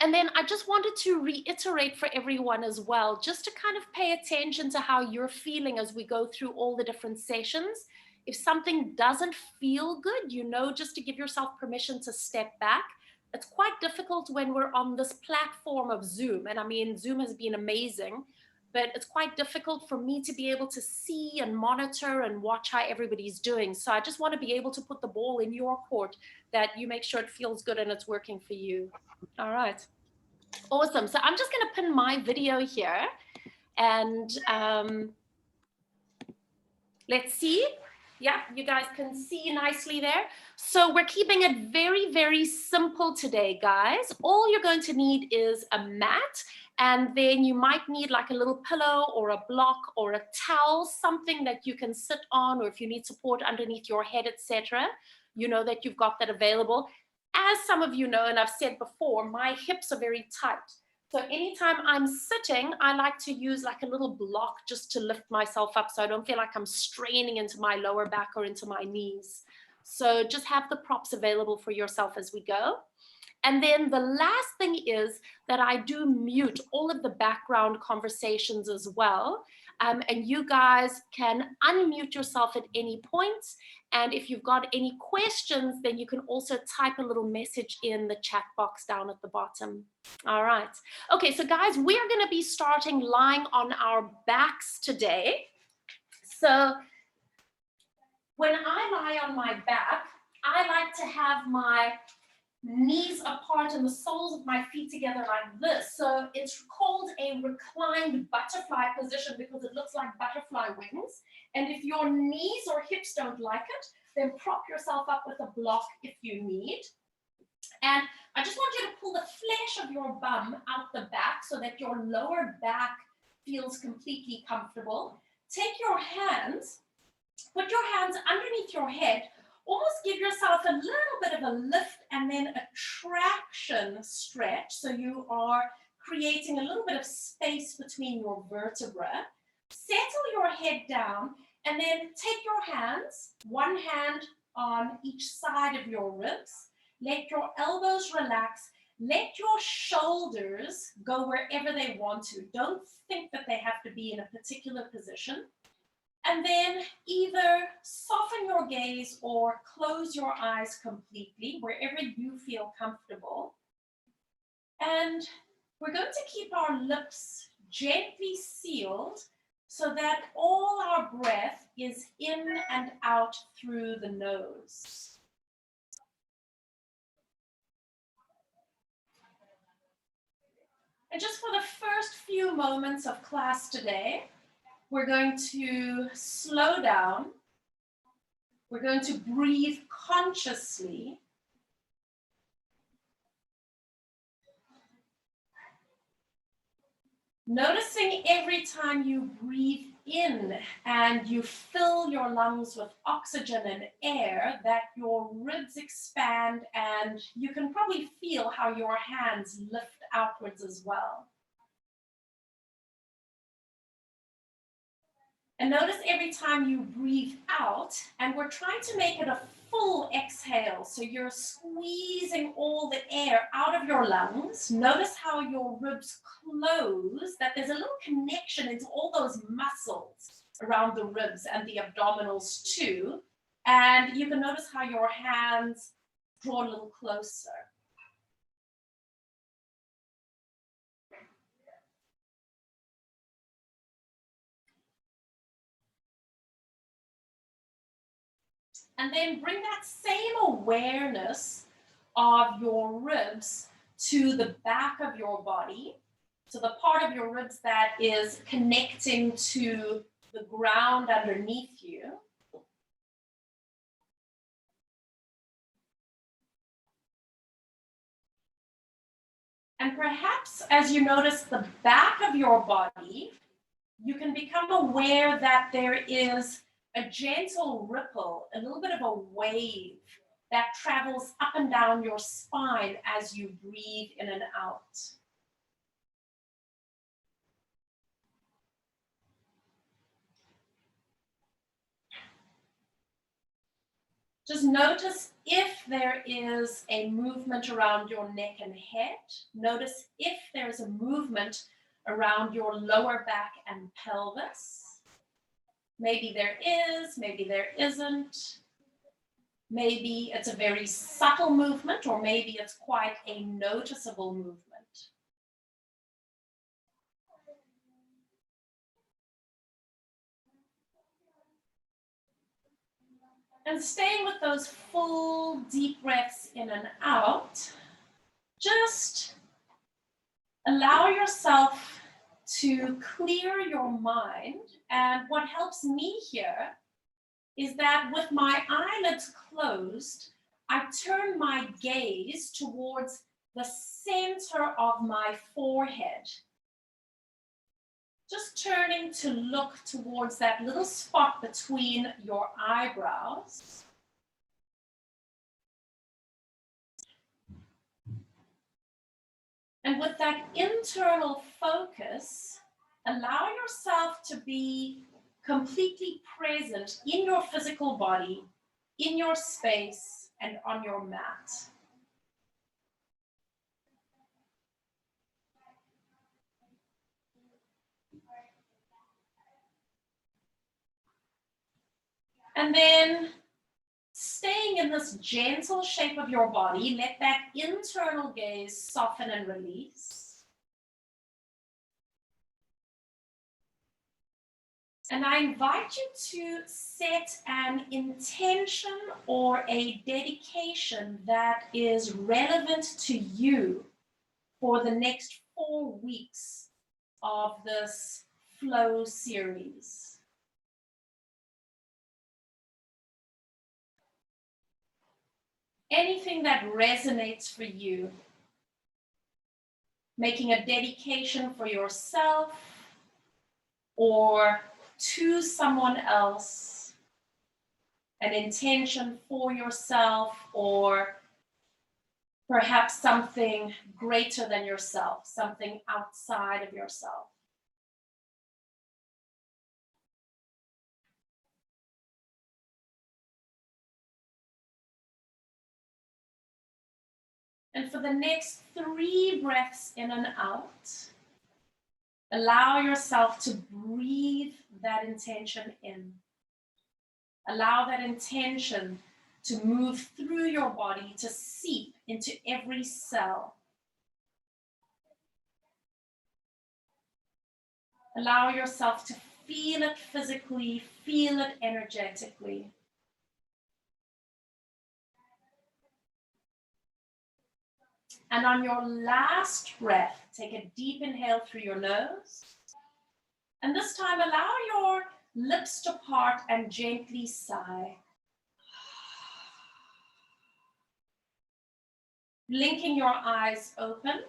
And then I just wanted to reiterate for everyone as well, just to kind of pay attention to how you're feeling as we go through all the different sessions. If something doesn't feel good, you know, just to give yourself permission to step back. It's quite difficult when we're on this platform of Zoom. And I mean, Zoom has been amazing, but it's quite difficult for me to be able to see and monitor and watch how everybody's doing. So I just want to be able to put the ball in your court, that you make sure it feels good and it's working for you. All right. Awesome. So I'm just going to pin my video here and let's see. Yeah, you guys can see nicely there. So we're keeping it very, very simple today, guys. All you're going to need is a mat, and then you might need like a little pillow or a block or a towel, something that you can sit on, or if you need support underneath your head, etc. You know that you've got that available. As some of you know, and I've said before, my hips are very tight. So anytime I'm sitting, I like to use like a little block just to lift myself up so I don't feel like I'm straining into my lower back or into my knees. So just have the props available for yourself as we go. And then the last thing is that I do mute all of the background conversations as well. And you guys can unmute yourself at any point. And if you've got any questions, then you can also type a little message in the chat box down at the bottom. All right. Okay, so guys, we're going to be starting lying on our backs today. So when I lie on my back, I like to have my knees apart and the soles of my feet together like this. So it's called a reclined butterfly position because it looks like butterfly wings. And if your knees or hips don't like it, then prop yourself up with a block if you need. And I just want you to pull the flesh of your bum out the back so that your lower back feels completely comfortable. Take your hands, put your hands underneath your head, almost give yourself a little bit of a lift and then a traction stretch. So you are creating a little bit of space between your vertebrae. Settle your head down and then take your hands, one hand on each side of your ribs. Let your elbows relax. Let your shoulders go wherever they want to. Don't think that they have to be in a particular position. And then either soften your gaze or close your eyes completely, wherever you feel comfortable. And we're going to keep our lips gently sealed so that all our breath is in and out through the nose. And just for the first few moments of class today, we're going to slow down. We're going to breathe consciously. Noticing every time you breathe in and you fill your lungs with oxygen and air, that your ribs expand, and you can probably feel how your hands lift outwards as well. And notice every time you breathe out, and we're trying to make it a full exhale. So you're squeezing all the air out of your lungs. Notice how your ribs close, that there's a little connection into all those muscles around the ribs and the abdominals too. And you can notice how your hands draw a little closer. And then bring that same awareness of your ribs to the back of your body. So the part of your ribs that is connecting to the ground underneath you. And perhaps as you notice the back of your body, you can become aware that there is a gentle ripple, a little bit of a wave that travels up and down your spine as you breathe in and out. Just notice if there is a movement around your neck and head. Notice if there's a movement around your lower back and pelvis. Maybe there is, maybe there isn't. Maybe it's a very subtle movement, or maybe it's quite a noticeable movement. And staying with those full deep breaths in and out, just allow yourself to clear your mind. And what helps me here is that with my eyelids closed, I turn my gaze towards the center of my forehead. Just turning to look towards that little spot between your eyebrows. And with that internal focus, allow yourself to be completely present in your physical body, in your space, and on your mat. And then staying in this gentle shape of your body, let that internal gaze soften and release. And I invite you to set an intention or a dedication that is relevant to you for the next 4 weeks of this flow series. Anything that resonates for you, making a dedication for yourself or to someone else, an intention for yourself, or perhaps something greater than yourself, something outside of yourself. And for the next 3 breaths in and out, allow yourself to breathe that intention in. Allow that intention to move through your body, to seep into every cell. Allow yourself to feel it physically, feel it energetically. And on your last breath, take a deep inhale through your nose. And this time, allow your lips to part and gently sigh. Blinking your eyes open.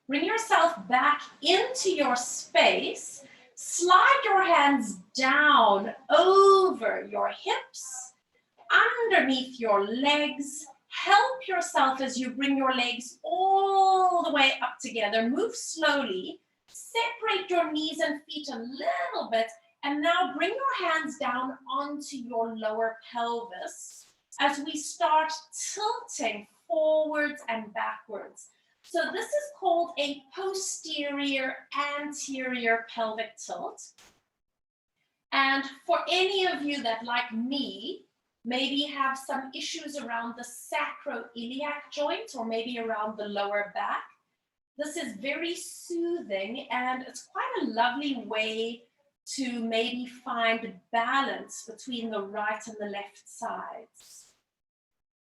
Bring yourself back into your space. Slide your hands down over your hips, underneath your legs. Help yourself as you bring your legs all the way up together. Move slowly. Separate your knees and feet a little bit. And now bring your hands down onto your lower pelvis as we start tilting forwards and backwards. So this is called a posterior anterior pelvic tilt. And for any of you that, like me, maybe have some issues around the sacroiliac joint or maybe around the lower back, this is very soothing, and it's quite a lovely way to maybe find balance between the right and the left sides.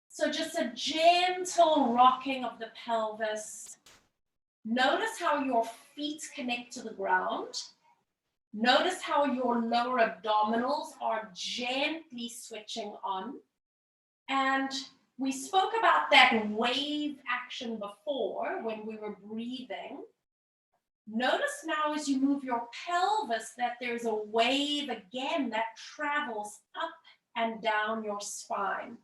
So just a gentle rocking of the pelvis. Notice how your feet connect to the ground. Notice how your lower abdominals are gently switching on. And we spoke about that wave action before when we were breathing. Notice now as you move your pelvis that there's a wave again that travels up and down your spine.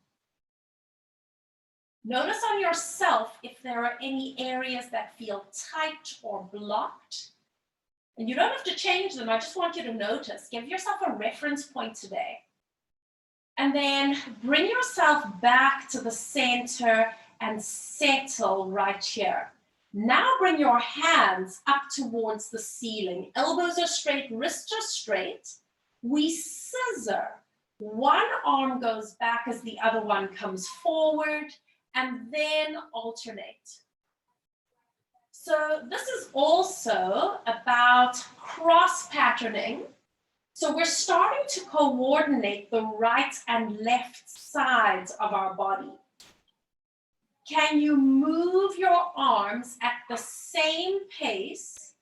Notice on yourself if there are any areas that feel tight or blocked. And you don't have to change them. I just want you to notice. Give yourself a reference point today. And then bring yourself back to the center and settle right here. Now bring your hands up towards the ceiling. Elbows are straight, wrists are straight. We scissor. One arm goes back as the other one comes forward, and then alternate. So this is also about cross patterning. So we're starting to coordinate the right and left sides of our body. Can you move your arms at the same pace?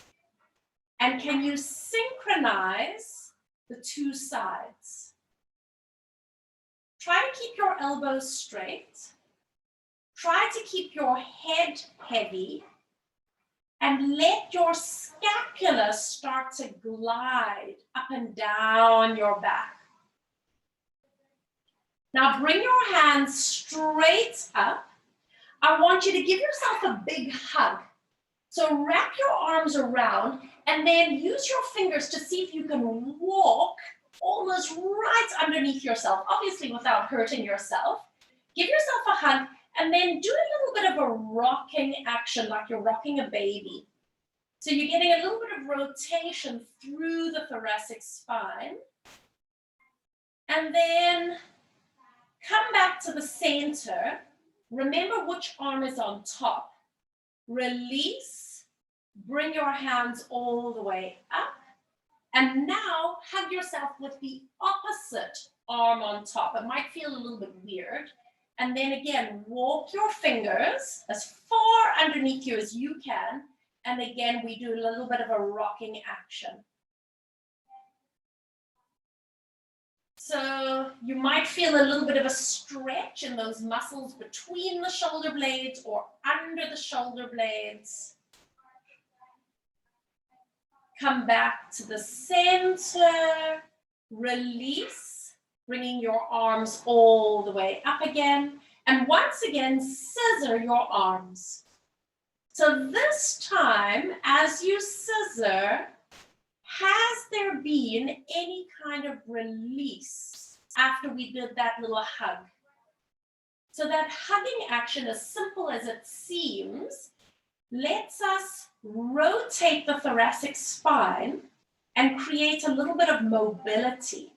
And can you synchronize the two sides? Try to keep your elbows straight. Try to keep your head heavy. And let your scapula start to glide up and down your back. Now bring your hands straight up. I want you to give yourself a big hug. So wrap your arms around and then use your fingers to see if you can walk almost right underneath yourself, obviously without hurting yourself. Give yourself a hug and then do a little bit of a rocking action like you're rocking a baby. So you're getting a little bit of rotation through the thoracic spine. And then come back to the center. Remember which arm is on top. Release. Bring your hands all the way up. And now hug yourself with the opposite arm on top. It might feel a little bit weird. And then again, walk your fingers as far underneath you as you can. And again, we do a little bit of a rocking action. So you might feel a little bit of a stretch in those muscles between the shoulder blades or under the shoulder blades. Come back to the center, release, bringing your arms all the way up again. And once again, scissor your arms. So this time, as you scissor, has there been any kind of release after we did that little hug? So that hugging action, as simple as it seems, lets us rotate the thoracic spine and create a little bit of mobility.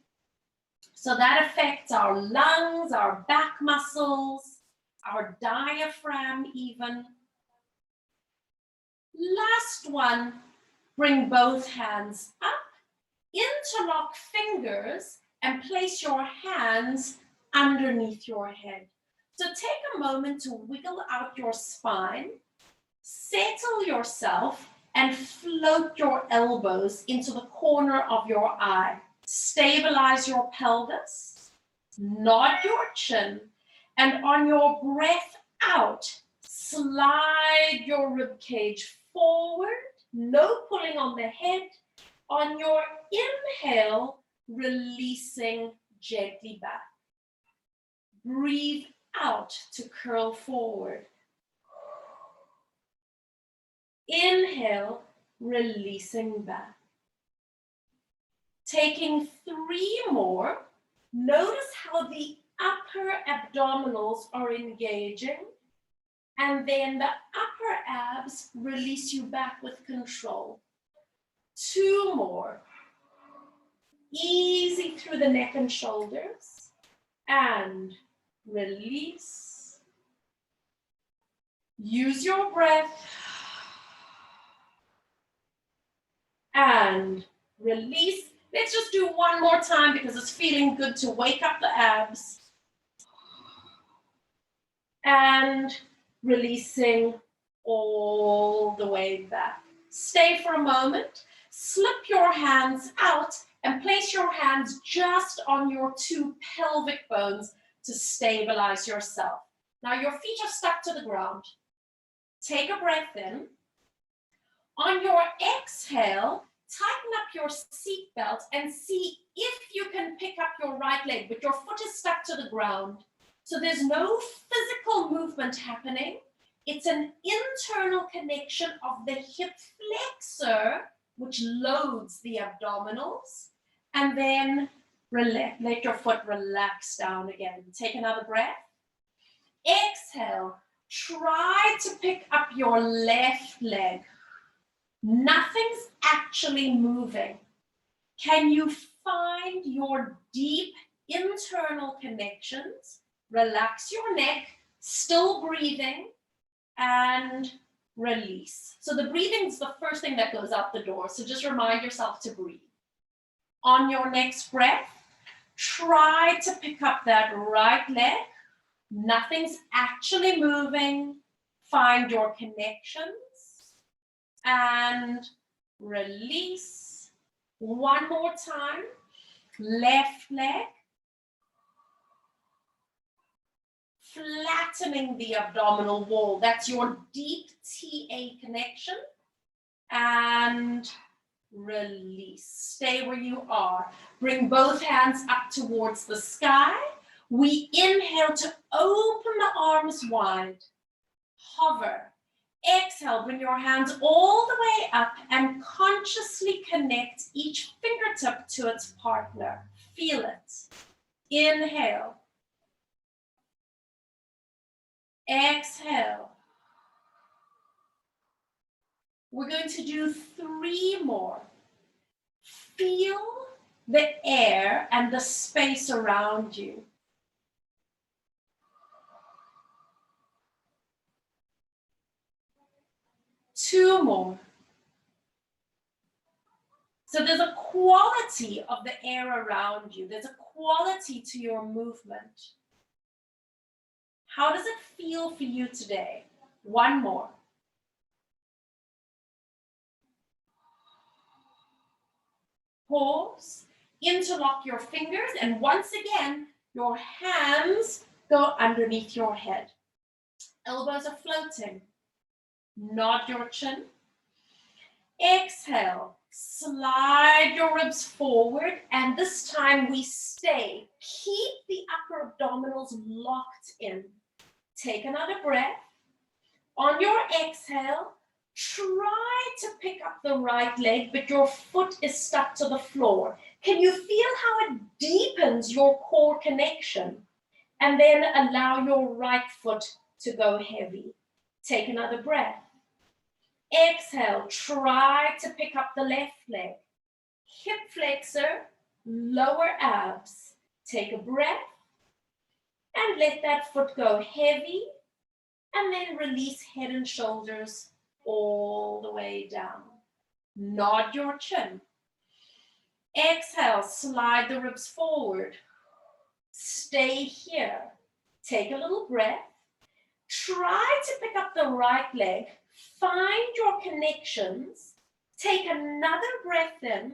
So that affects our lungs, our back muscles, our diaphragm even. Last one, bring both hands up, interlock fingers, and place your hands underneath your head. So take a moment to wiggle out your spine, settle yourself, and float your elbows into the corner of your eye. Stabilize your pelvis, nod your chin, and on your breath out, slide your rib cage forward, no pulling on the head. On your inhale, releasing gently back. Breathe out to curl forward. Inhale, releasing back. Taking 3 more, notice how the upper abdominals are engaging. And then the upper abs release you back with control. 2 more. Easy through the neck and shoulders. And release. Use your breath. And release. Let's just do one more time because it's feeling good to wake up the abs. And releasing all the way back. Stay for a moment. Slip your hands out and place your hands just on your 2 pelvic bones to stabilize yourself. Now your feet are stuck to the ground. Take a breath in. On your exhale, tighten up your seatbelt and see if you can pick up your right leg, but your foot is stuck to the ground. So there's no physical movement happening. It's an internal connection of the hip flexor, which loads the abdominals. And then Let your foot relax down again. Take another breath. Exhale. Try to pick up your left leg. Nothing's actually moving. Can you find your deep internal connections? Relax your neck, still breathing, and release. So the breathing is the first thing that goes out the door. So just remind yourself to breathe. On your next breath, try to pick up that right leg. Nothing's actually moving. Find your connections and release. One more time. Left leg. Flattening the abdominal wall. That's your deep TA connection. And release. Stay where you are. Bring both hands up towards the sky. We inhale to open the arms wide. Hover. Exhale, bring your hands all the way up and consciously connect each fingertip to its partner. Feel it. Inhale. Exhale. We're going to do 3 more. Feel the air and the space around you. Two more. So there's a quality of the air around you. There's a quality to your movement. How does it feel for you today? 1 more. Pause, interlock your fingers, and once again, your hands go underneath your head. Elbows are floating. Nod your chin. Exhale, slide your ribs forward, and this time we stay. Keep the upper abdominals locked in. Take another breath. On your exhale, try to pick up the right leg, but your foot is stuck to the floor. Can you feel how it deepens your core connection? And then allow your right foot to go heavy. Take another breath. Exhale, try to pick up the left leg. Hip flexor, lower abs. Take a breath and let that foot go heavy. And then release head and shoulders all the way down. Nod your chin. Exhale, slide the ribs forward. Stay here. Take a little breath. Try to pick up the right leg. Find your connections. Take another breath in.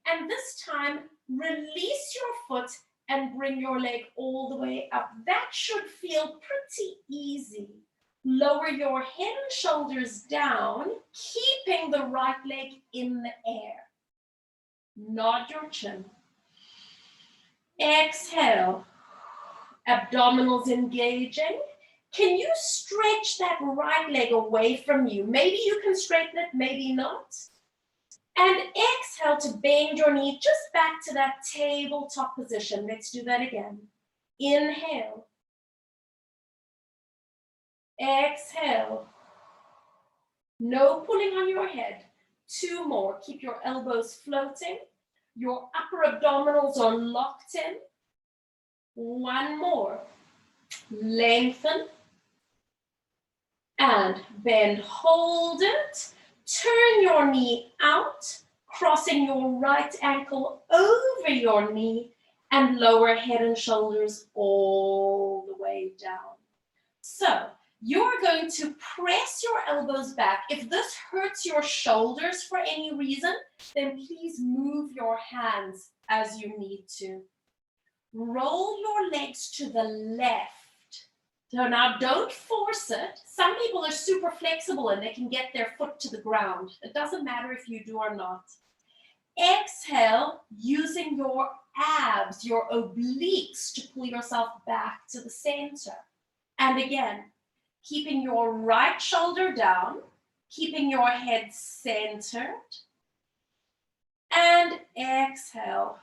And this time, release your foot and bring your leg all the way up. That should feel pretty easy. Lower your head and shoulders down, keeping the right leg in the air. Nod your chin. Exhale. Abdominals engaging. Can you stretch that right leg away from you? Maybe you can straighten it, maybe not. And exhale to bend your knee just back to that tabletop position. Let's do that again. Inhale. Exhale. No pulling on your head. 2 more. Keep your elbows floating. Your upper abdominals are locked in. 1 more. Lengthen. And bend. Hold it. Turn your knee out, crossing your right ankle over your knee, and lower head and shoulders all the way down. So you're going to press your elbows back. If this hurts your shoulders for any reason, then please move your hands as you need to. Roll your legs to the left. So now don't force it. Some people are super flexible and they can get their foot to the ground. It doesn't matter if you do or not. Exhale using your abs, your obliques to pull yourself back to the center. And again, keeping your right shoulder down, keeping your head centered. And exhale.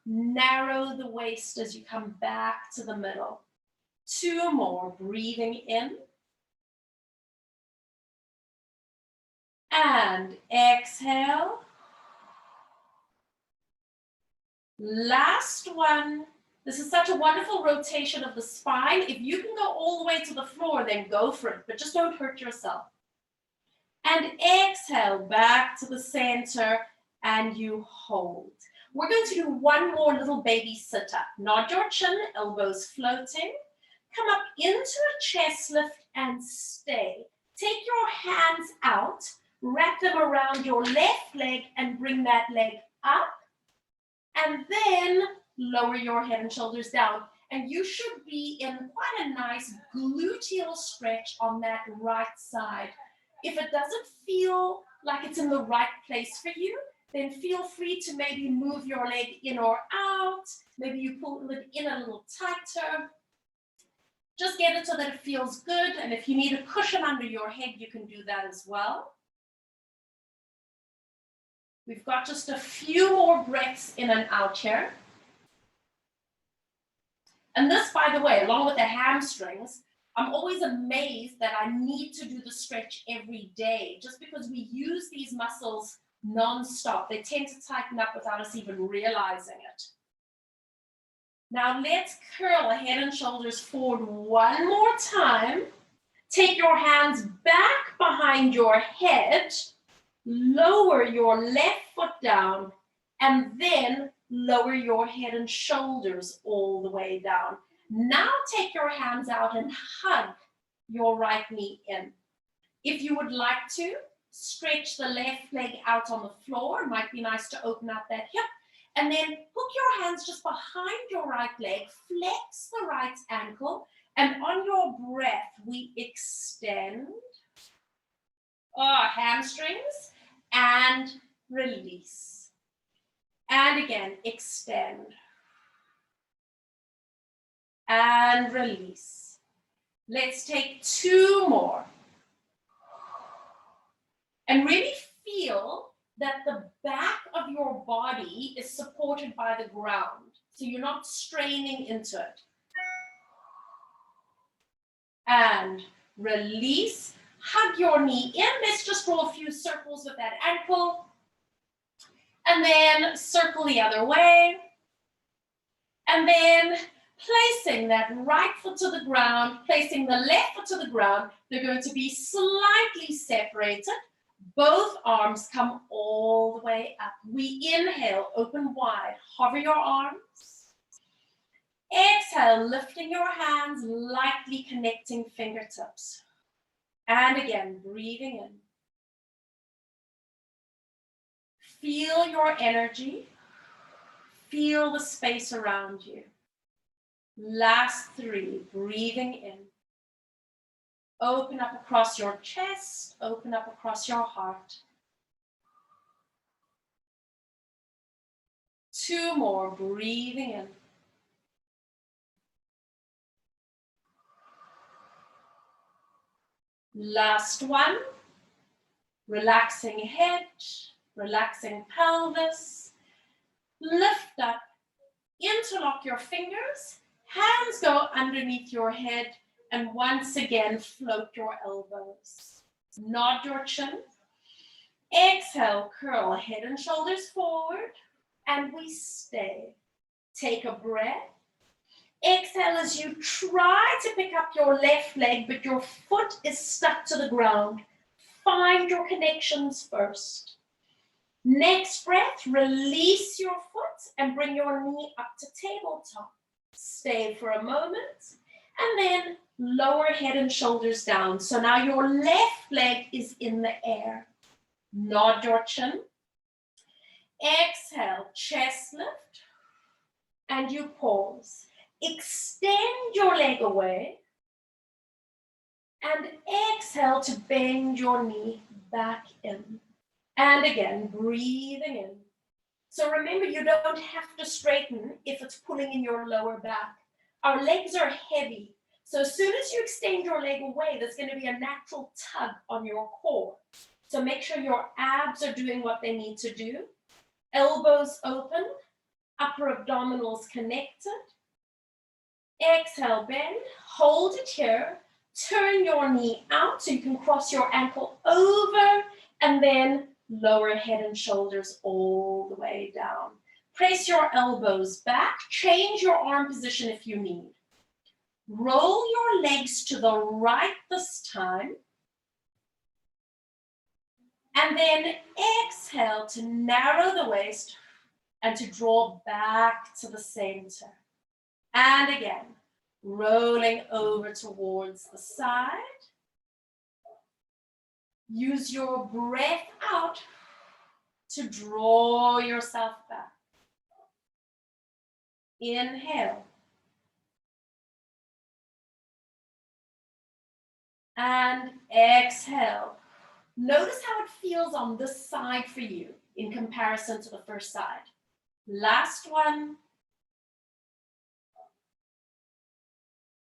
Narrow the waist as you come back to the middle. 2 more, breathing in. And exhale. Last one. This is such a wonderful rotation of the spine. If you can go all the way to the floor, then go for it, but just don't hurt yourself. And exhale back to the center, and you hold. We're going to do one more little baby sit-up. Nod your chin, elbows floating. Come up into a chest lift and stay. Take your hands out, wrap them around your left leg and bring that leg up. And then lower your head and shoulders down. And you should be in quite a nice gluteal stretch on that right side. If it doesn't feel like it's in the right place for you, then feel free to maybe move your leg in or out. Maybe you pull it in a little tighter. Just get it so that it feels good. And if you need a cushion under your head, you can do that as well. We've got just a few more breaths in and out here. And this, by the way, along with the hamstrings, I'm always amazed that I need to do the stretch every day, just because we use these muscles non-stop. They tend to tighten up without us even realizing it. Now let's curl head and shoulders forward one more time. Take your hands back behind your head. Lower your left foot down, and then lower your head and shoulders all the way down. Now take your hands out and hug your right knee in. If you would like to, stretch the left leg out on the floor. It might be nice to open up that hip. And then hook your hands just behind your right leg, flex the right ankle, and on your breath, we extend. Hamstrings. And release. And again, extend. And release. Let's take 2 more. And really feel that the back of your body is supported by the ground. So you're not straining into it. And release. Hug your knee in. Let's just draw a few circles with that ankle. And then circle the other way. And then placing that right foot to the ground, placing the left foot to the ground. They're going to be slightly separated. Both arms come all the way up. We inhale, open wide. Hover your arms. Exhale, lifting your hands, lightly connecting fingertips. And again, breathing in. Feel your energy. Feel the space around you. Last 3, breathing in. Open up across your chest, open up across your heart. 2 more, breathing in. Last one, relaxing head, relaxing pelvis. Lift up, interlock your fingers, hands go underneath your head, and once again, float your elbows. Nod your chin. Exhale, curl head and shoulders forward, and we stay. Take a breath. Exhale as you try to pick up your left leg, but your foot is stuck to the ground. Find your connections first. Next breath, release your foot and bring your knee up to tabletop. Stay for a moment, and then lower head and shoulders down. So now your left leg is in the air. Nod your chin. Exhale, chest lift, and you pause. Extend your leg away and exhale to bend your knee back in. And again, breathing in. So remember, you don't have to straighten if it's pulling in your lower back. Our legs are heavy. So as soon as you extend your leg away, there's going to be a natural tug on your core. So make sure your abs are doing what they need to do. Elbows open. Upper abdominals connected. Exhale, bend, hold it here. Turn your knee out so you can cross your ankle over and then lower head and shoulders all the way down. Press your elbows back. Change your arm position if you need. Roll your legs to the right this time. And then exhale to narrow the waist and to draw back to the center. And again, rolling over towards the side. Use your breath out to draw yourself back. Inhale. And exhale. Notice how it feels on this side for you in comparison to the first side. Last one.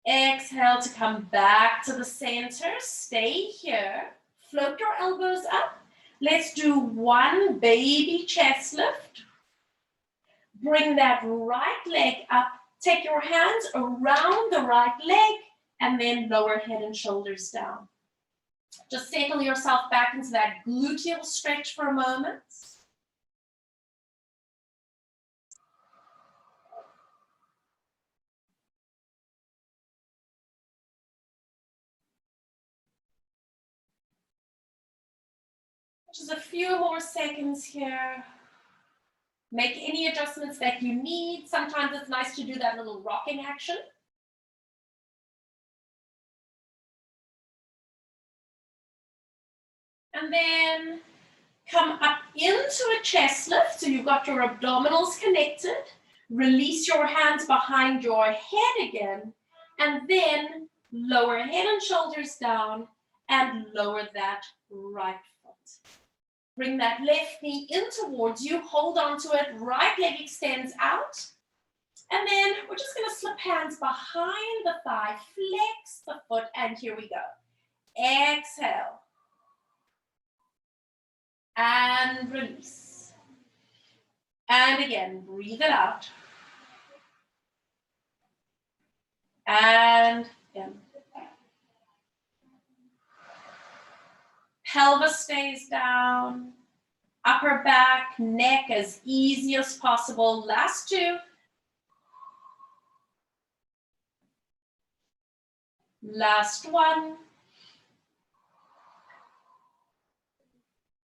Exhale to come back to the center. Stay here. Float your elbows up. Let's do one baby chest lift. Bring that right leg up. Take your hands around the right leg and then lower head and shoulders down. Just settle yourself back into that gluteal stretch for a moment. Just a few more seconds here. Make any adjustments that you need. Sometimes it's nice to do that little rocking action. And then come up into a chest lift. So you've got your abdominals connected. Release your hands behind your head again. And then lower head and shoulders down and lower that right foot. Bring that left knee in towards you. Hold on to it. Right leg extends out. And then we're just going to slip hands behind the thigh. Flex the foot. And here we go. Exhale. And release. And again, breathe it out. And in. Pelvis stays down. Upper back, neck as easy as possible. Last two. Last one.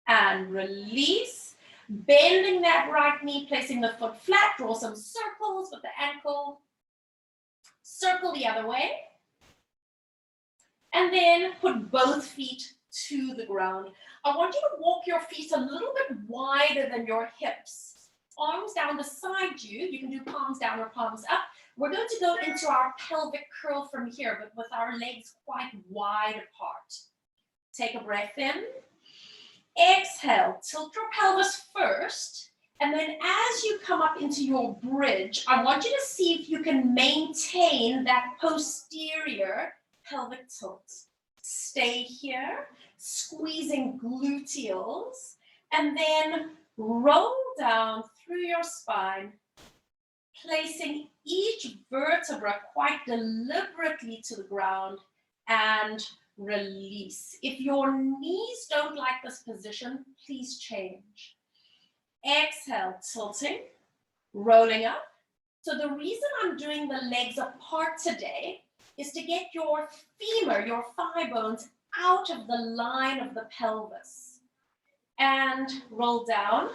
And release. Bending that right knee, placing the foot flat. Draw some circles with the ankle. Circle the other way. And then put both feet to the ground. I want you to walk your feet a little bit wider than your hips. Arms down beside you. You can do palms down or palms up. We're going to go into our pelvic curl from here, but with our legs quite wide apart. Take a breath in. Exhale, tilt your pelvis first. And then as you come up into your bridge, I want you to see if you can maintain that posterior pelvic tilt. Stay here, squeezing gluteals, and then roll down through your spine, placing each vertebra quite deliberately to the ground and release. If your knees don't like this position, please change. Exhale, tilting, rolling up. So the reason I'm doing the legs apart today is to get your femur, your thigh bones, out of the line of the pelvis. And roll down.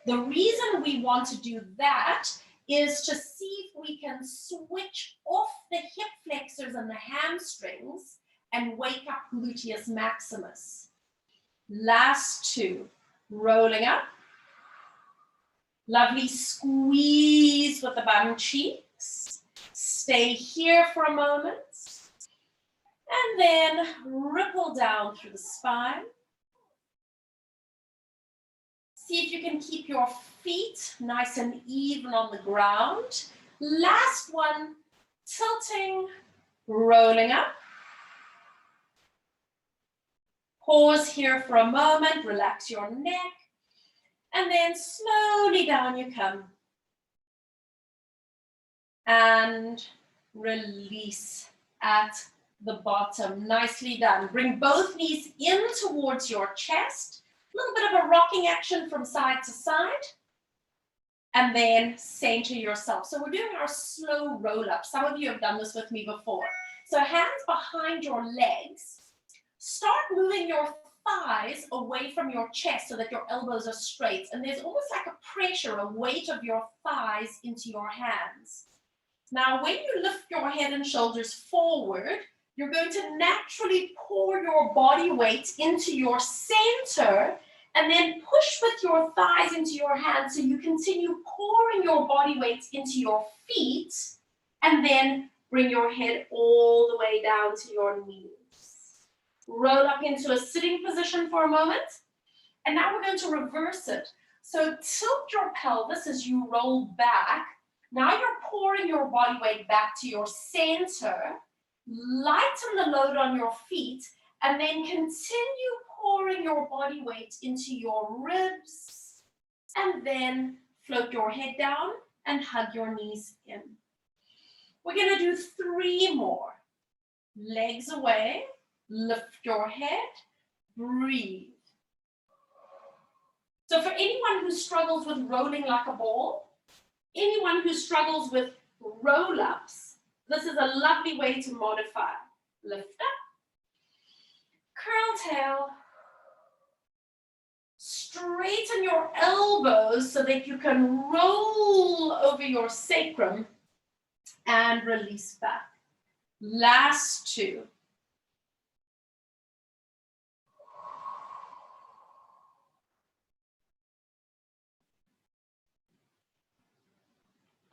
The reason we want to do that is to see if we can switch off the hip flexors and the hamstrings and wake up gluteus maximus. Last two. Rolling up. Lovely squeeze with the bum cheeks. Stay here for a moment. And then ripple down through the spine. See if you can keep your feet nice and even on the ground. Last one, tilting, rolling up. Pause here for a moment, relax your neck. And then slowly down you come. and release at the bottom. Nicely done. Bring both knees in towards your chest. A little bit of a rocking action from side to side. And then center yourself. So we're doing our slow roll up. Some of you have done this with me before. So hands behind your legs. Start moving your thighs away from your chest so that your elbows are straight. And there's almost like a pressure, a weight of your thighs into your hands. Now, when you lift your head and shoulders forward, you're going to naturally pour your body weight into your center and then push with your thighs into your hands so you continue pouring your body weight into your feet and then bring your head all the way down to your knees. Roll up into a sitting position for a moment. And now we're going to reverse it. So tilt your pelvis as you roll back. Now you're pouring your body weight back to your center. Lighten the load on your feet and then continue pouring your body weight into your ribs. And then float your head down and hug your knees in. We're going to do 3 more. Legs away. Lift your head, breathe. So for anyone who struggles with rolling like a ball, anyone who struggles with roll-ups, this is a lovely way to modify. Lift up, curl tail, straighten your elbows so that you can roll over your sacrum and release back. Last 2.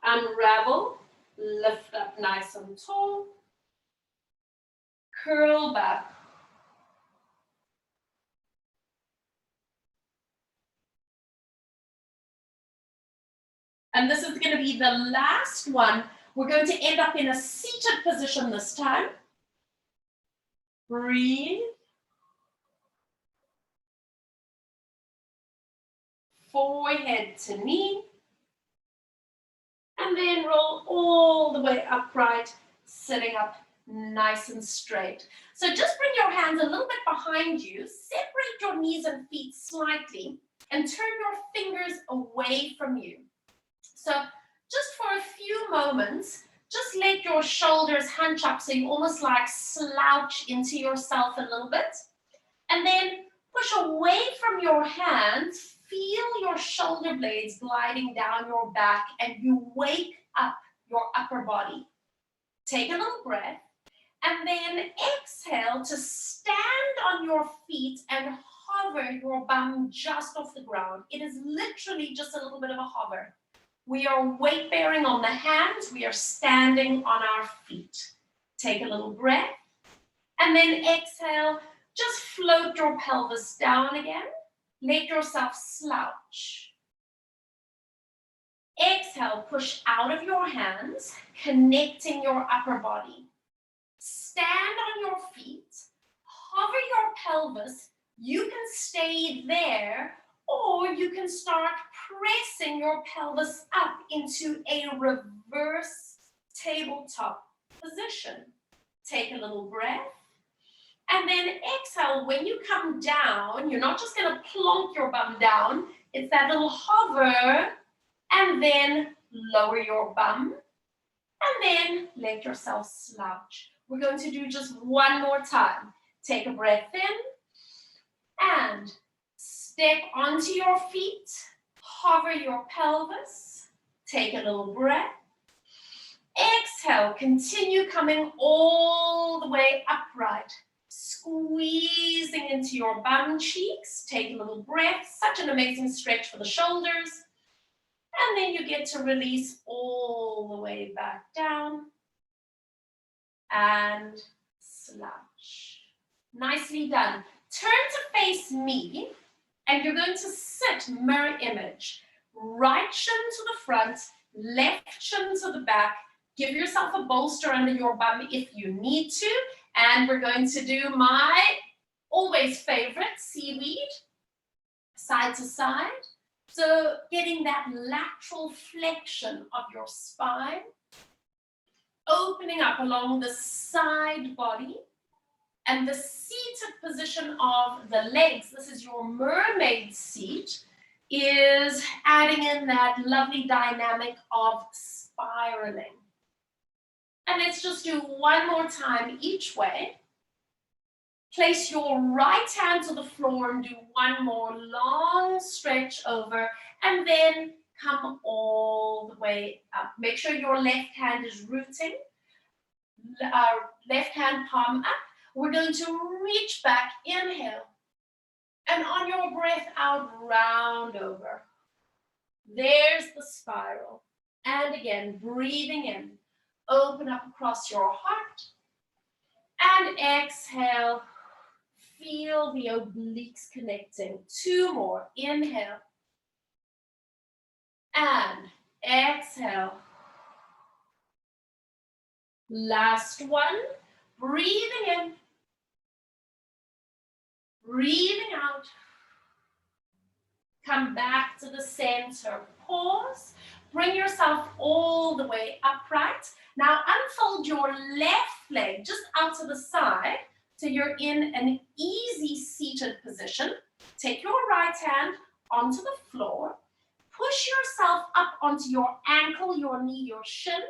Unravel, lift up nice and tall, curl back. And this is going to be the last one. We're going to end up in a seated position this time. Breathe. Forehead to knee. And then roll all the way upright, sitting up nice and straight. So just bring your hands a little bit behind you, separate your knees and feet slightly, and turn your fingers away from you. So just for a few moments, just let your shoulders hunch up so you almost like slouch into yourself a little bit. And then push away from your hands. Feel your shoulder blades gliding down your back and you wake up your upper body. Take a little breath and then exhale to stand on your feet and hover your bum just off the ground. It is literally just a little bit of a hover. We are weight bearing on the hands. We are standing on our feet. Take a little breath and then exhale. Just float your pelvis down again. Let yourself slouch. Exhale, push out of your hands, connecting your upper body. Stand on your feet, hover your pelvis. You can stay there, or you can start pressing your pelvis up into a reverse tabletop position. Take a little breath. And then exhale, when you come down, you're not just going to plonk your bum down. It's that little hover, and then lower your bum, and then let yourself slouch. We're going to do just one more time. Take a breath in, and step onto your feet, hover your pelvis, take a little breath. Exhale, continue coming all the way upright. Squeezing into your bum cheeks. Take a little breath. Such an amazing stretch for the shoulders. And then you get to release all the way back down. And slouch. Nicely done. Turn to face me. And you're going to sit mirror image. Right shin to the front. Left shin to the back. Give yourself a bolster under your bum if you need to. And we're going to do my always favorite seaweed, side to side. So getting that lateral flexion of your spine. opening up along the side body, and the seated position of the legs, this is your mermaid seat, is adding in that lovely dynamic of spiraling. And let's just do one more time each way. Place your right hand to the floor and do one more long stretch over, and then come all the way up. Make sure your left hand is rooting, left hand palm up. We're going to reach back, inhale, and on your breath out, round over. There's the spiral. And again, breathing in, open up across your heart, and exhale. Feel the obliques connecting. Two more. Inhale. And exhale. Last one. Breathing in. Breathing out. Come back to the center. Pause. Bring yourself all the way upright. Now unfold your left leg just out to the side. So you're in an easy seated position. Take your right hand onto the floor. Push yourself up onto your ankle, your knee, your shin.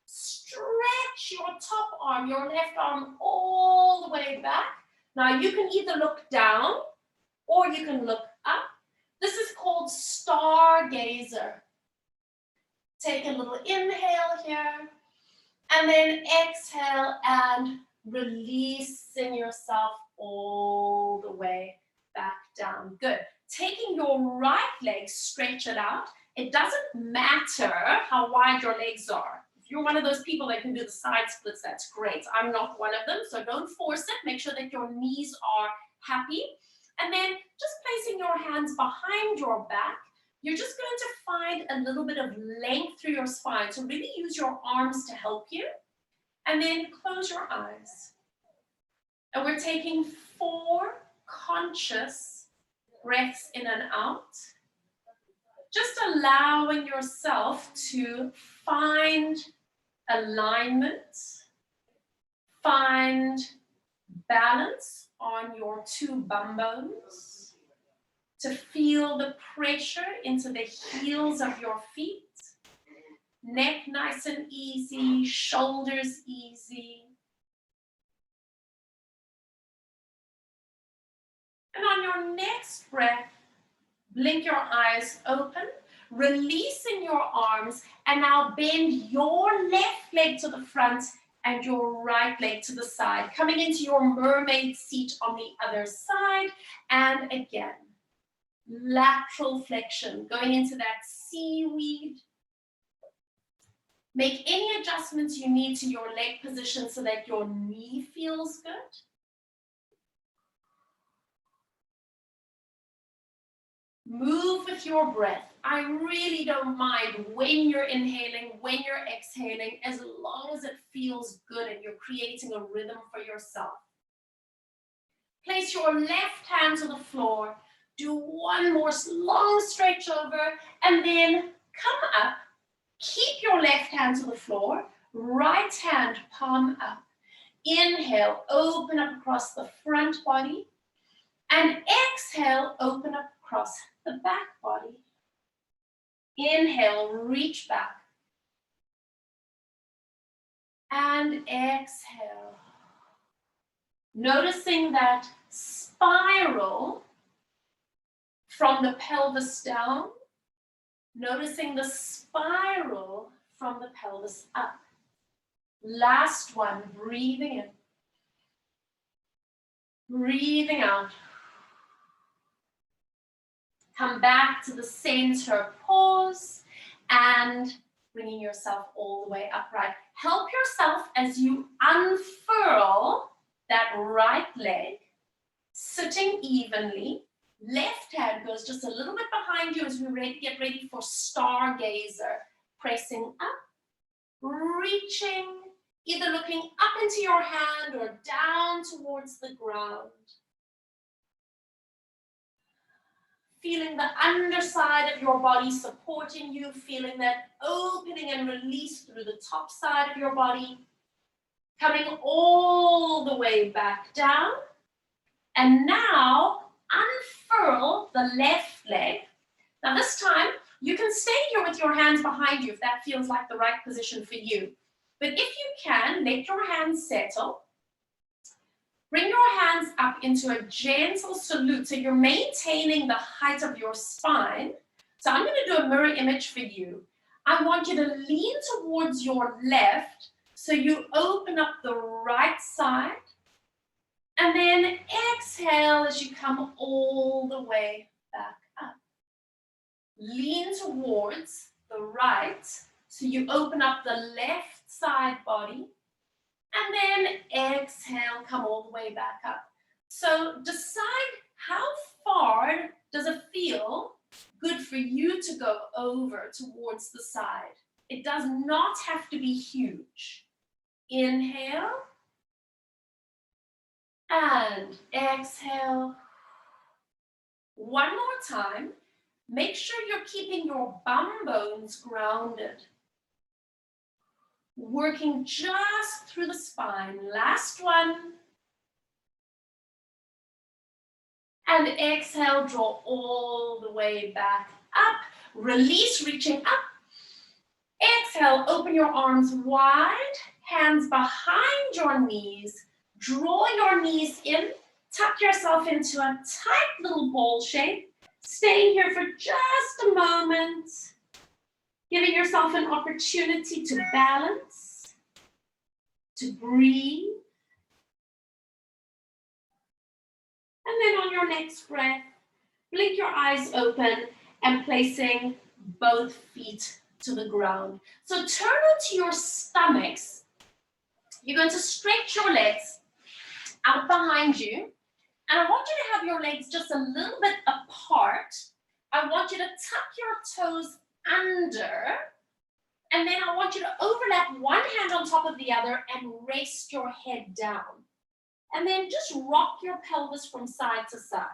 Stretch your top arm, your left arm all the way back. Now you can either look down or you can look up. This is called Stargazer. Take a little inhale here, and then exhale and releasing yourself all the way back down. Good. Taking your right leg, stretch it out. It doesn't matter how wide your legs are. If you're one of those people that can do the side splits, that's great. I'm not one of them, so don't force it. Make sure that your knees are happy. And then just placing your hands behind your back, you're just going to find a little bit of length through your spine. So really use your arms to help you. And then close your eyes. And we're taking 4 conscious breaths in and out. Just allowing yourself to find alignment, find balance on your 2 bum bones, to feel the pressure into the heels of your feet. Neck nice and easy, shoulders easy. And on your next breath, blink your eyes open, releasing your arms, and now bend your left leg to the front and your right leg to the side, coming into your mermaid seat on the other side. And again, lateral flexion, going into that seaweed. Make any adjustments you need to your leg position so that your knee feels good. Move with your breath. I really don't mind when you're inhaling, when you're exhaling, as long as it feels good and you're creating a rhythm for yourself. Place your left hand to the floor. Do one more long stretch over, and then come up. Keep your left hand to the floor, right hand palm up. Inhale, open up across the front body, and exhale, open up across the back body. Inhale, reach back, and exhale. Noticing that spiral from the pelvis down, noticing the spiral from the pelvis up. Last one, breathing in, breathing out. Come back to the center, pause, and bringing yourself all the way upright. Help yourself as you unfurl that right leg, sitting evenly. Left hand goes just a little bit behind you as we get ready for Stargazer. Pressing up, reaching, either looking up into your hand or down towards the ground. Feeling the underside of your body supporting you, feeling that opening and release through the top side of your body. Coming all the way back down. And now unfurl the left leg. Now this time, you can stay here with your hands behind you if that feels like the right position for you. But if you can, let your hands settle. Bring your hands up into a gentle salute. So you're maintaining the height of your spine. So I'm going to do a mirror image for you. I want you to lean towards your left so you open up the right side. And then exhale as you come all the way back up. Lean towards the right so you open up the left side body. And then exhale, come all the way back up. So decide how far does it feel good for you to go over towards the side. It does not have to be huge. Inhale. And exhale. One more time. Make sure you're keeping your bum bones grounded. Working just through the spine. Last one. And exhale, draw all the way back up. Release, reaching up. Exhale, open your arms wide. Hands behind your knees. Draw your knees in. Tuck yourself into a tight little ball shape. Stay here for just a moment. Giving yourself an opportunity to balance, to breathe. And then on your next breath, blink your eyes open and placing both feet to the ground. So turn onto your stomachs. You're going to stretch your legs out behind you. And I want you to have your legs just a little bit apart. I want you to tuck your toes under. And then I want you to overlap one hand on top of the other and rest your head down. And then just rock your pelvis from side to side.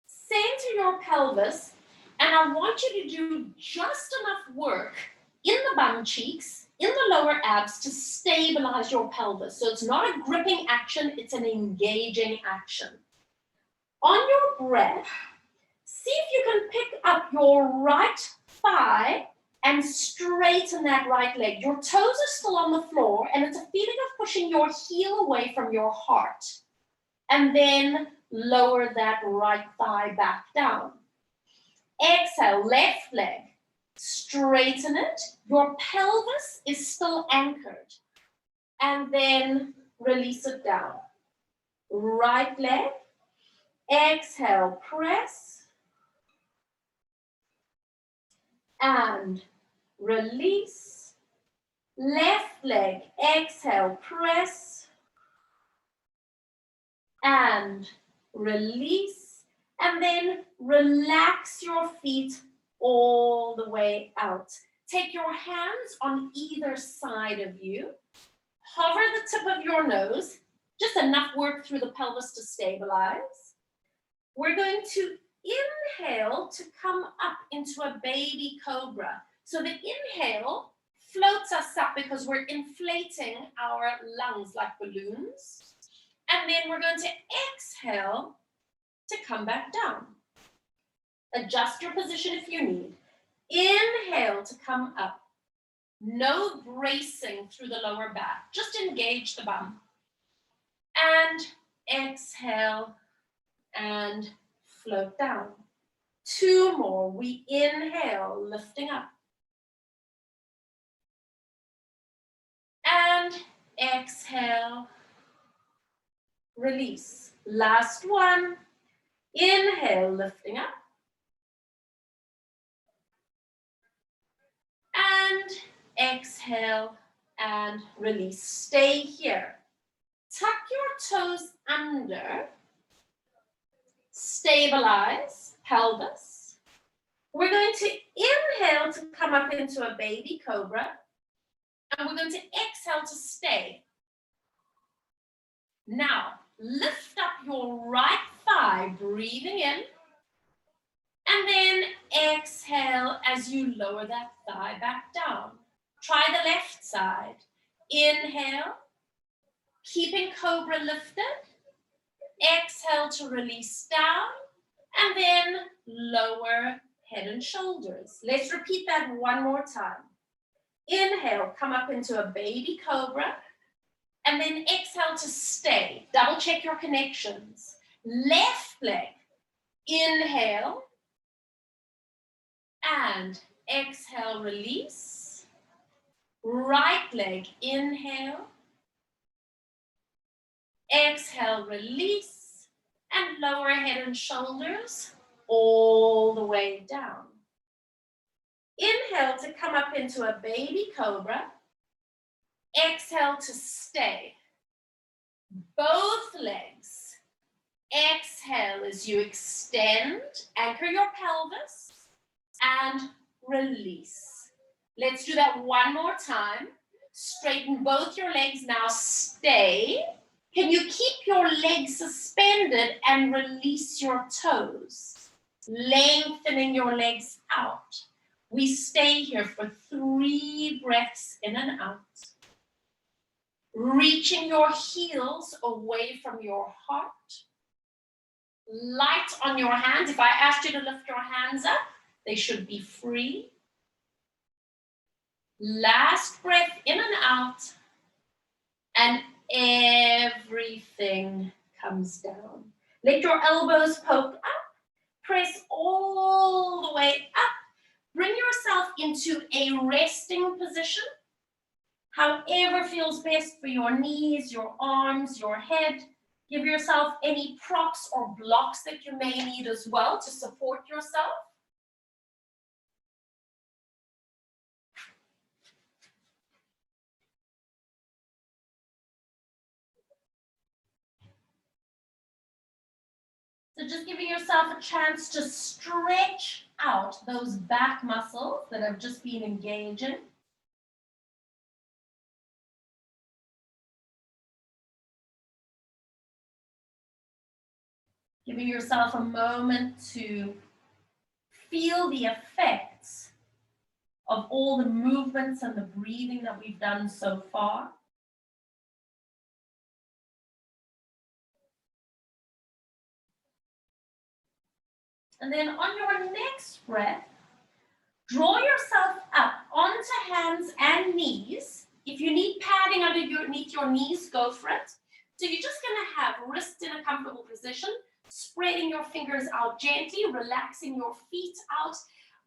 Center your pelvis, and I want you to do just enough work in the bum cheeks, in the lower abs to stabilize your pelvis. So it's not a gripping action, it's an engaging action. On your breath, see if you can pick up your right thigh and straighten that right leg. Your toes are still on the floor, and it's a feeling of pushing your heel away from your heart. And then lower that right thigh back down. Exhale, left leg. Straighten it. Your pelvis is still anchored. And then release it down. Right leg. Exhale, press. And release. Left leg. Exhale, press. And release. And then relax your feet all the way out. Take your hands on either side of you. Hover the tip of your nose. Just enough work through the pelvis to stabilize. We're going to inhale to come up into a baby cobra. So the inhale floats us up because we're inflating our lungs like balloons. And then we're going to exhale to come back down. Adjust your position if you need. Inhale to come up. No bracing through the lower back. Just engage the bum. And exhale and float down. Two more. We inhale, lifting up. And exhale, release. Last one. Inhale, lifting up. And exhale and release. Stay here. Tuck your toes under. Stabilize pelvis. We're going to inhale to come up into a baby cobra. And we're going to exhale to stay. Now, lift up your right thigh, breathing in. And then exhale as you lower that thigh back down. Try the left side. Inhale, keeping Cobra lifted. Exhale to release down, and then lower head and shoulders. Let's repeat that one more time. Inhale, come up into a baby cobra, and then exhale to stay. Double check your connections. Left leg, inhale, and exhale, release. Right leg, inhale, exhale, release, and lower head and shoulders all the way down. Inhale to come up into a baby cobra. Exhale to stay. Both legs. Exhale as you extend, anchor your pelvis, and release. Let's do that one more time. Straighten both your legs now, stay. Can you keep your legs suspended and release your toes? Lengthening your legs out. We stay here for 3 breaths in and out. Reaching your heels away from your heart. Light on your hands. If I asked you to lift your hands up, they should be free. Last breath in and out. And everything comes down. Let your elbows poke up. Press all the way up. Bring yourself into a resting position. However feels best for your knees, your arms, your head. Give yourself any props or blocks that you may need as well to support yourself. So just giving yourself a chance to stretch out those back muscles that have just been engaging. Giving yourself a moment to feel the effects of all the movements and the breathing that we've done so far. And then on your next breath, draw yourself up onto hands and knees. If you need padding underneath your knees, go for it. So you're just going to have wrists in a comfortable position, spreading your fingers out gently, relaxing your feet out.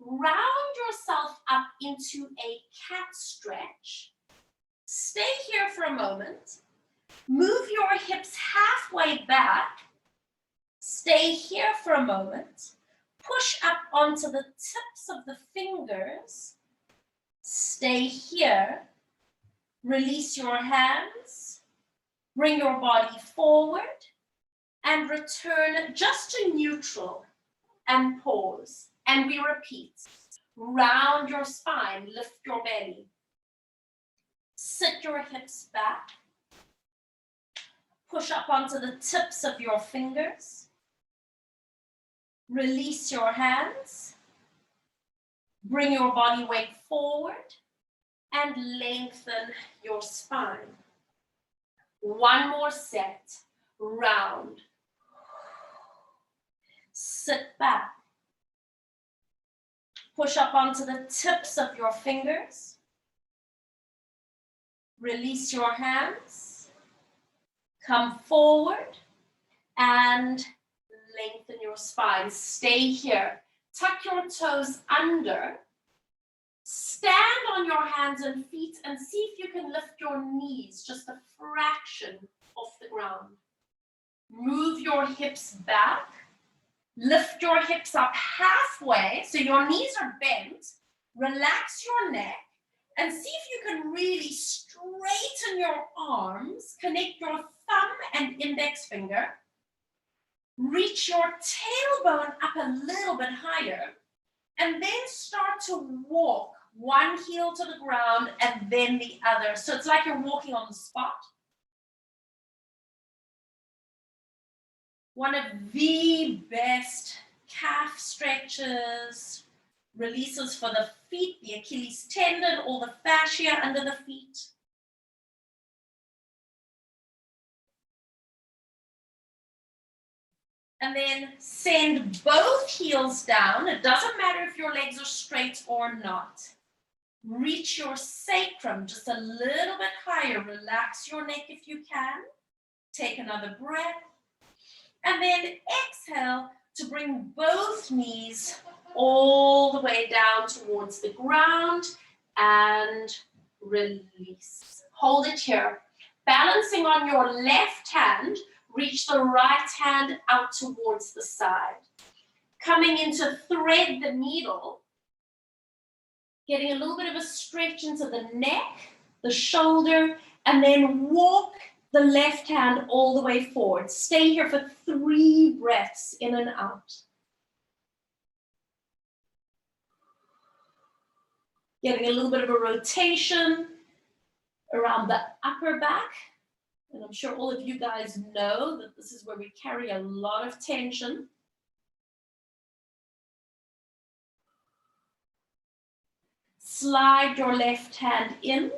Round yourself up into a cat stretch. Stay here for a moment. Move your hips halfway back. Stay here for a moment. Push up onto the tips of the fingers. Stay here. Release your hands. Bring your body forward and return just to neutral and pause. And we repeat. Round your spine, lift your belly. Sit your hips back. Push up onto the tips of your fingers. Release your hands. Bring your body weight forward and lengthen your spine. One more set. Round. Sit back. Push up onto the tips of your fingers. Release your hands. Come forward and lengthen your spine. Stay here. Tuck your toes under. Stand on your hands and feet and see if you can lift your knees just a fraction off the ground. Move your hips back. Lift your hips up halfway so your knees are bent. Relax your neck and see if you can really straighten your arms. Connect your thumb and index finger. Reach your tailbone up a little bit higher and then start to walk one heel to the ground and then the other. So it's like you're walking on the spot. One of the best calf stretches, Releases for the feet, the Achilles tendon, all the fascia under the feet. And then send both heels down. It doesn't matter if your legs are straight or not. Reach your sacrum just a little bit higher. Relax your neck if you can. Take another breath. And then exhale to bring both knees all the way down towards the ground and release. Hold it here. Balancing on your left hand, reach the right hand out towards the side. Coming into thread the needle, getting a little bit of a stretch into the neck, the shoulder, and then walk the left hand all the way forward. Stay here for 3 breaths in and out. Getting a little bit of a rotation around the upper back. And I'm sure all of you guys know that this is where we carry a lot of tension. Slide your left hand in.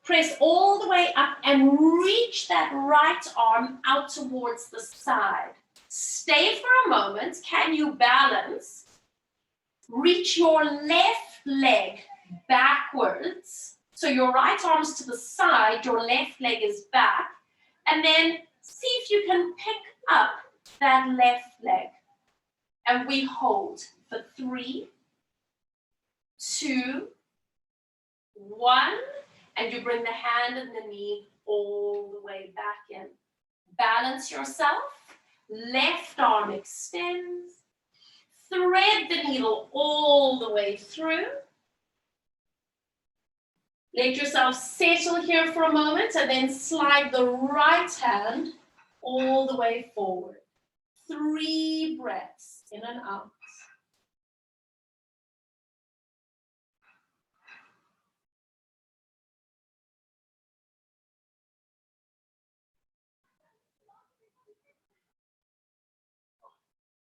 Press all the way up and reach that right arm out towards the side. Stay for a moment. Can you balance? Reach your left leg backwards. So your right arm's to the side, your left leg is back. And then see if you can pick up that left leg. And we hold for 3, 2, 1. And you bring the hand and the knee all the way back in. Balance yourself. Left arm extends. Thread the needle all the way through. Let yourself settle here for a moment and then slide the right hand all the way forward. 3 breaths in and out.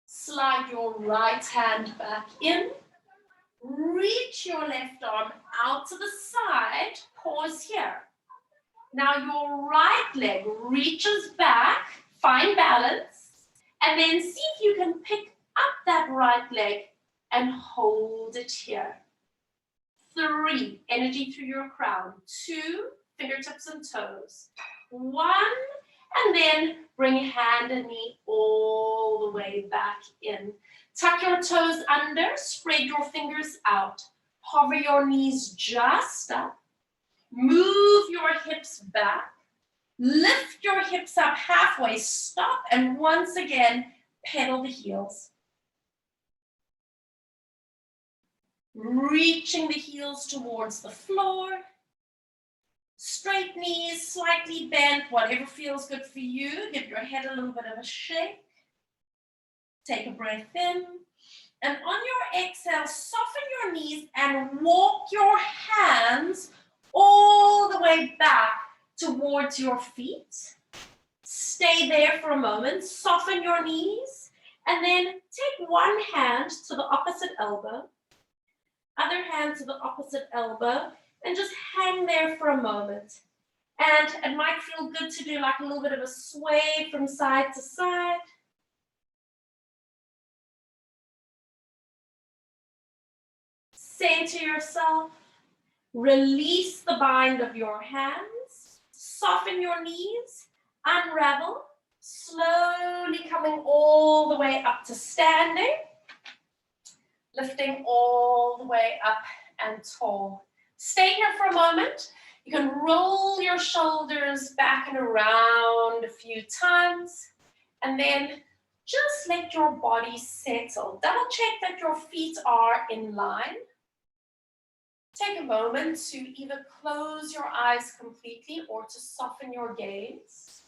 Slide your right hand back in. Reach your left arm out to the side. Pause here. Now your right leg reaches back. Find balance. And then see if you can pick up that right leg and hold it here. 3, energy through your crown. 2, fingertips and toes. 1, and then bring hand and knee all the way back in. Tuck your toes under, spread your fingers out. Hover your knees just up. Move your hips back. Lift your hips up halfway, stop, and once again, pedal the heels. Reaching the heels towards the floor. Straight knees, slightly bent, whatever feels good for you. Give your head a little bit of a shake. Take a breath in. And on your exhale, soften your knees and walk your hands all the way back towards your feet. Stay there for a moment. Soften your knees. And then take one hand to the opposite elbow. Other hand to the opposite elbow. And just hang there for a moment. And it might feel good to do like a little bit of a sway from side to side. Center yourself. Release the bind of your hands. Soften your knees. Unravel. Slowly coming all the way up to standing. Lifting all the way up and tall. Stay here for a moment. You can roll your shoulders back and around a few times. And then just let your body settle. Double check that your feet are in line. Take a moment to either close your eyes completely or to soften your gaze.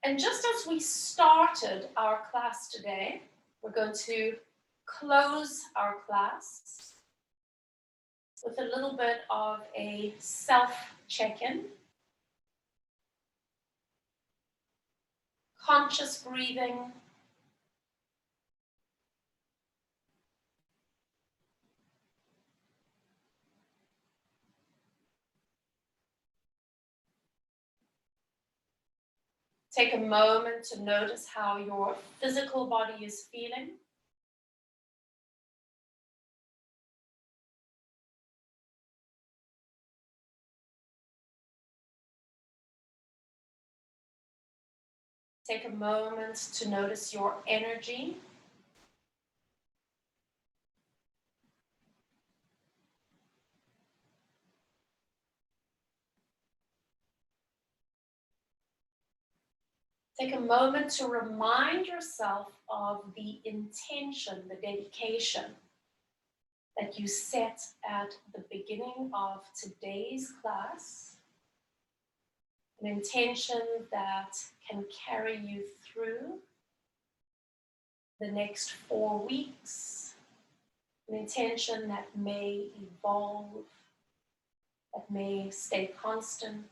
And just as we started our class today, we're going to close our class with a little bit of a self-check-in. Conscious breathing. Take a moment to notice how your physical body is feeling. Take a moment to notice your energy. Take a moment to remind yourself of the intention, the dedication that you set at the beginning of today's class. An intention that can carry you through the next 4 weeks. An intention that may evolve, that may stay constant.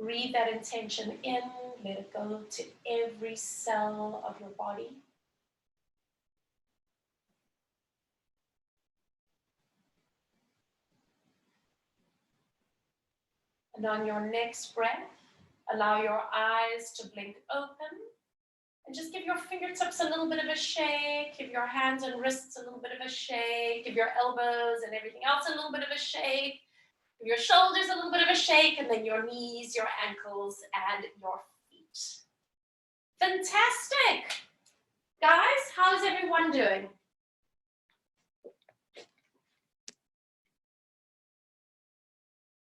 Breathe that intention in, let it go to every cell of your body. And on your next breath, allow your eyes to blink open and just give your fingertips a little bit of a shake, give your hands and wrists a little bit of a shake, give your elbows and everything else a little bit of a shake, give your shoulders a little bit of a shake, and then your knees, your ankles, and your feet. Fantastic! Guys, how's everyone doing?